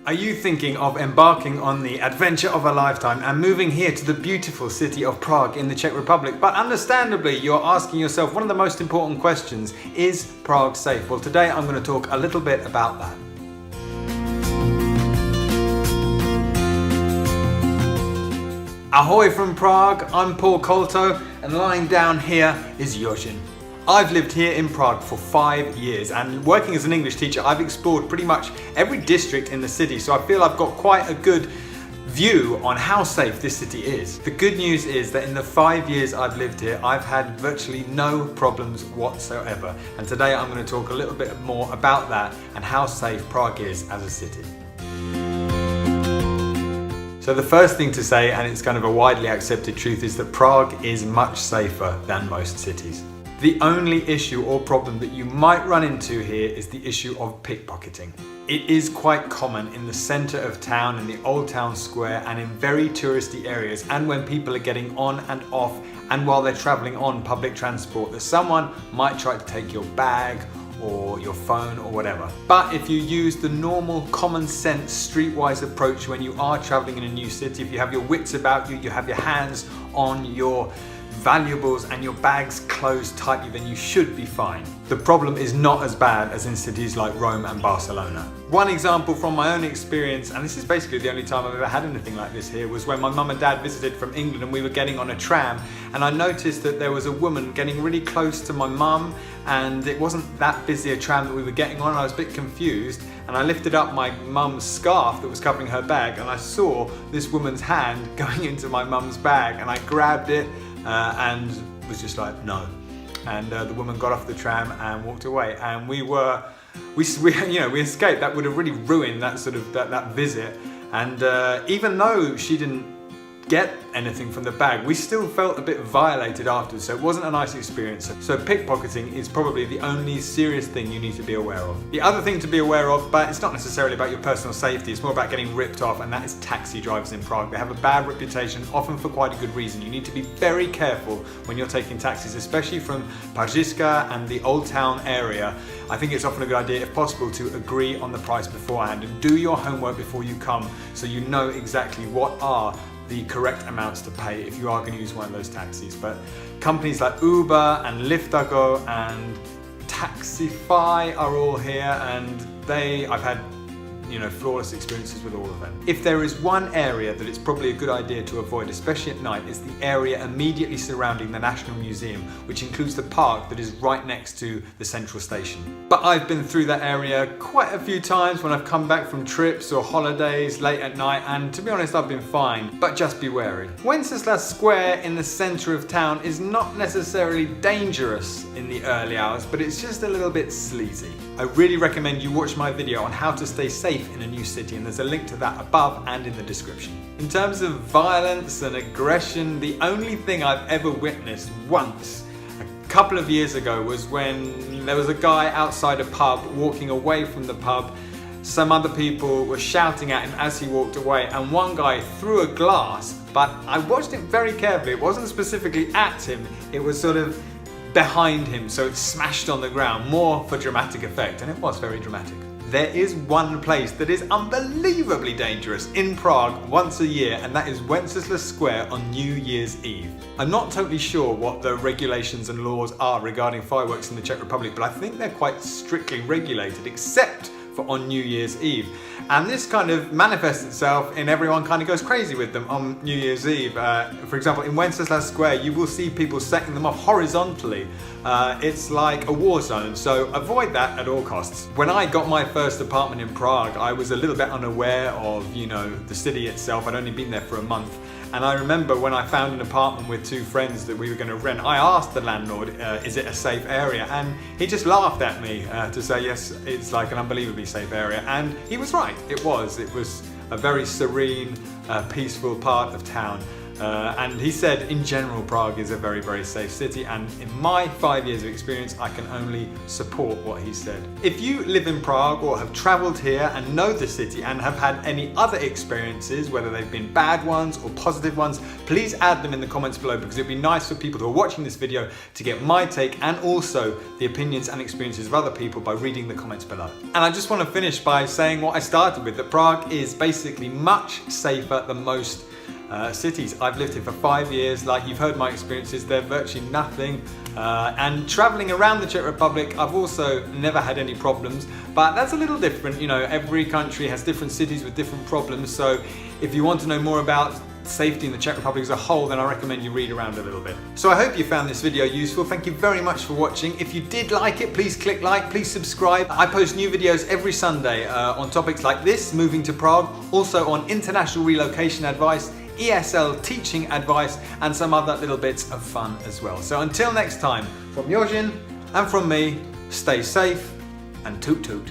Are you thinking of embarking on the adventure of a lifetime and moving here to the beautiful city of Prague in the Czech Republic? But understandably, you're asking yourself one of the most important questions: is Prague safe? Well, today I'm going to talk a little bit about that. Ahoy from Prague, I'm Paul Colto, and lying down here is Yojin. I've lived here in Prague for 5 years, and working as an English teacher, I've explored pretty much every district in the city, so I feel I've got quite a good view on how safe this city is. The good news is that in the 5 years I've lived here, I've had virtually no problems whatsoever. And today I'm going to talk a little bit more about that and how safe Prague is as a city. So the first thing to say, and it's kind of a widely accepted truth, is that Prague is much safer than most cities. The only issue or problem that you might run into here is the issue of pickpocketing. It is quite common in the centre of town, in the old town square, and in very touristy areas, and when people are getting on and off, and while they're travelling on public transport, that someone might try to take your bag or your phone or whatever. But if you use the normal common sense streetwise approach when you are travelling in a new city, if you have your wits about you, you have your hands on your valuables and your bags closed tightly, then you should be fine. The problem is not as bad as in cities like Rome and Barcelona. One example from my own experience, and this is basically the only time I've ever had anything like this here, was when my mum and dad visited from England and we were getting on a tram, and I noticed that there was a woman getting really close to my mum, and it wasn't that busy a tram that we were getting on. I was a bit confused, and I lifted up my mum's scarf that was covering her bag, and I saw this woman's hand going into my mum's bag, and I grabbed it and was just like, no. And the woman got off the tram and walked away, and we escaped. That would have really ruined that visit. And even though she didn't get anything from the bag, we still felt a bit violated afterwards, so it wasn't a nice experience. So pickpocketing is probably the only serious thing you need to be aware of. The other thing to be aware of, but it's not necessarily about your personal safety, it's more about getting ripped off, and that is taxi drivers in Prague. They have a bad reputation, often for quite a good reason. You need to be very careful when you're taking taxis, especially from Pařížská and the Old Town area. I think it's often a good idea, if possible, to agree on the price beforehand and do your homework before you come, so you know exactly what are the correct amounts to pay if you are going to use one of those taxis. But companies like Uber and Liftago and Taxify are all here, and I've had flawless experiences with all of them. If there is one area that it's probably a good idea to avoid, especially at night, is the area immediately surrounding the National Museum, which includes the park that is right next to the central station. But I've been through that area quite a few times when I've come back from trips or holidays late at night, and to be honest, I've been fine. But just be wary. Wenceslas Square in the centre of town is not necessarily dangerous in the early hours, but it's just a little bit sleazy. I really recommend you watch my video on how to stay safe in a new city, and there's a link to that above and in the description. In terms of violence and aggression, the only thing I've ever witnessed once, a couple of years ago, was when there was a guy outside a pub walking away from the pub. Some other people were shouting at him as he walked away, and one guy threw a glass, but I watched it very carefully. It wasn't specifically at him, it was sort of behind him, so it smashed on the ground, more for dramatic effect, and it was very dramatic. There is one place that is unbelievably dangerous in Prague once a year, and that is Wenceslas Square on New Year's Eve. I'm not totally sure what the regulations and laws are regarding fireworks in the Czech Republic, but I think they're quite strictly regulated, except for on New Year's Eve. And this kind of manifests itself in everyone kind of goes crazy with them on New Year's Eve. For example, in Wenceslas Square, you will see people setting them off horizontally. It's like a war zone, so avoid that at all costs. When I got my first apartment in Prague, I was a little bit unaware of, the city itself. I'd only been there for a month. And I remember when I found an apartment with two friends that we were going to rent, I asked the landlord, is it a safe area? And he just laughed at me to say, yes, it's like an unbelievably safe area. And he was right, it was. It was a very serene, peaceful part of town. And he said, in general, Prague is a very, very safe city, and in my 5 years of experience, I can only support what he said. If you live in Prague or have travelled here and know the city and have had any other experiences, whether they've been bad ones or positive ones, please add them in the comments below, because it'd be nice for people who are watching this video to get my take and also the opinions and experiences of other people by reading the comments below. And I just want to finish by saying what I started with, that Prague is basically much safer than most cities. I've lived here for 5 years. Like you've heard my experiences, they're virtually nothing. And traveling around the Czech Republic, I've also never had any problems, but that's a little different. You know, every country has different cities with different problems. So if you want to know more about safety in the Czech Republic as a whole, then I recommend you read around a little bit. So I hope you found this video useful. Thank you very much for watching. If you did like it, please click like, please subscribe. I post new videos every Sunday on topics like this, moving to Prague, also on international relocation advice, ESL teaching advice, and some other little bits of fun as well. So until next time, from Yojin and from me, stay safe and toot toot.